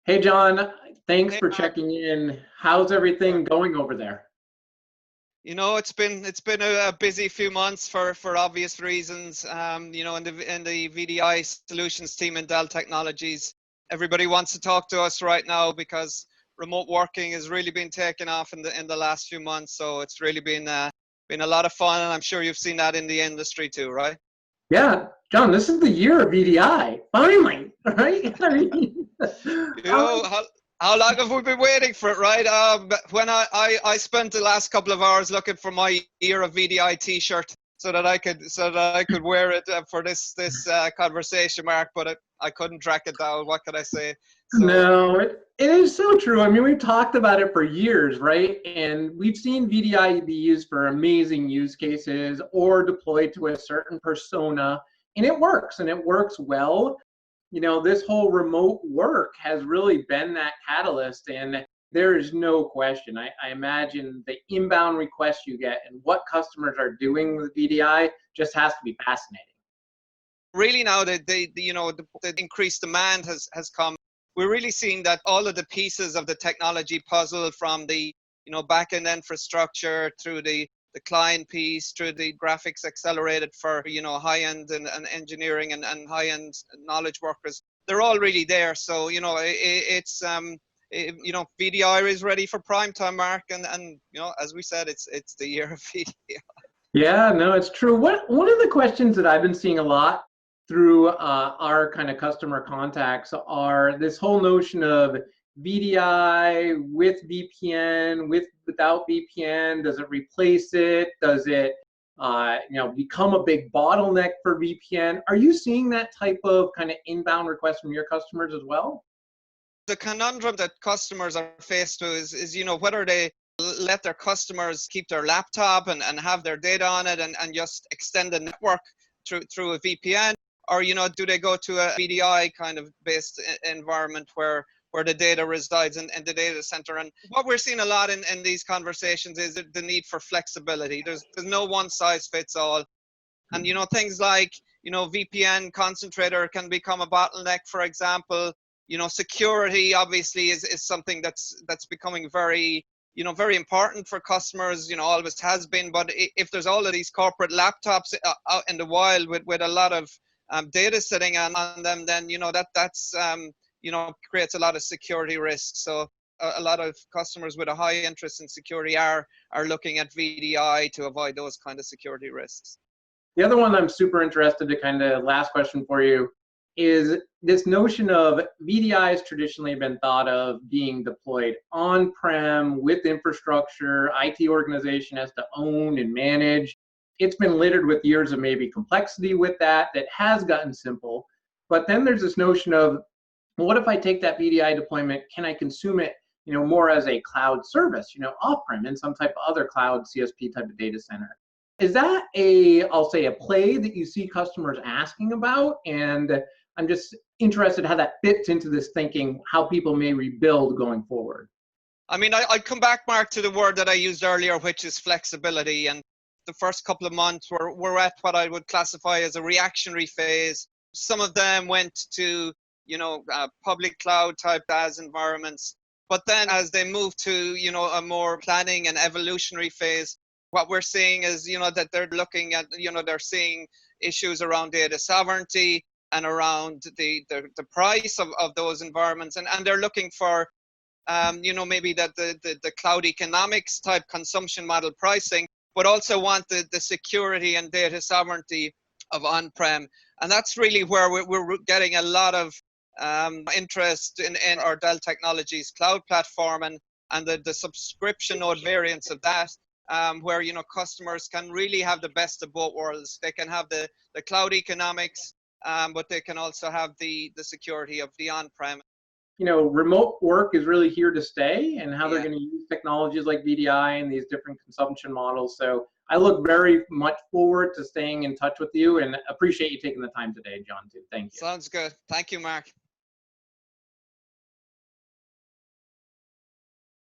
Hey, John, thanks Hey, for Mark. checking in. How's Sure. everything going over there? It's been a busy few months for obvious reasons. In the VDI solutions team in Dell Technologies, everybody wants to talk to us right now because remote working has really been taken off in the last few months. So it's really been a lot of fun, and I'm sure you've seen that in the industry too, right? Yeah, John, this is the year of VDI. Finally, right? I mean, You know, how long have we been waiting for it, right? When I spent the last couple of hours looking for my Year of VDI T-shirt so that I could wear it for this conversation, Mark, but I couldn't track it down. What could I say? So no, it is so true. I mean, we've talked about it for years, right? And we've seen VDI be used for amazing use cases or deployed to a certain persona, and it works well. This whole remote work has really been that catalyst, and there is no question. I imagine the inbound requests you get and what customers are doing with VDI just has to be fascinating. really now that the increased demand has come, we're really seeing that all of the pieces of the technology puzzle, from the back end infrastructure through the client piece, through the graphics accelerated for high end and engineering and high end knowledge workers, they're all really there. So VDI is ready for prime time, Mark, and as we said, it's the year of VDI. Yeah, no, it's true. One of the questions that I've been seeing a lot through our kind of customer contacts are this whole notion of VDI with VPN, without VPN. Does it replace it? Does it become a big bottleneck for VPN? Are you seeing that type of kind of inbound request from your customers as well? The conundrum that customers are faced with is whether they let their customers keep their laptop and have their data on it and just extend the network through a VPN, or do they go to a VDI kind of based environment where the data resides in the data center. And what we're seeing a lot in these conversations is the need for flexibility. There's no one size fits all. And things like VPN concentrator can become a bottleneck, for example. Security obviously is something that's becoming very important for customers. Always has been. But if there's all of these corporate laptops out in the wild with a lot of data sitting on them, then that's creates a lot of security risks. So a lot of customers with a high interest in security are looking at VDI to avoid those kind of security risks. The other one I'm super interested to kind of last question for you is this notion of VDI has traditionally been thought of being deployed on-prem with infrastructure. IT organization has to own and manage. It's been littered with years of maybe complexity with that has gotten simple. But then there's this notion of, well, what if I take that VDI deployment, can I consume it more as a cloud service, off-prem in some type of other cloud CSP type of data center? Is that I'll say a play that you see customers asking about? And I'm just interested how that fits into this thinking, how people may rebuild going forward. I mean, I'd come back, Mark, to the word that I used earlier, which is flexibility. And the first couple of months we're at what I would classify as a reactionary phase. Some of them went to, public cloud type DaaS environments. But then as they move to, a more planning and evolutionary phase, what we're seeing is, that they're looking at, they're seeing issues around data sovereignty and around the price of those environments. And they're looking for, maybe that the cloud economics type consumption model pricing, but also want the security and data sovereignty of on-prem. And that's really where we're getting a lot of interest in our Dell Technologies cloud platform and the subscription node variants of that. Where customers can really have the best of both worlds. They can have the cloud economics, but they can also have the security of the on-prem. Remote work is really here to stay, and how they're Yeah. going to use technologies like VDI and these different consumption models. So I look very much forward to staying in touch with you, and appreciate you taking the time today, John, too. Thank you. Sounds good. Thank you, Mark.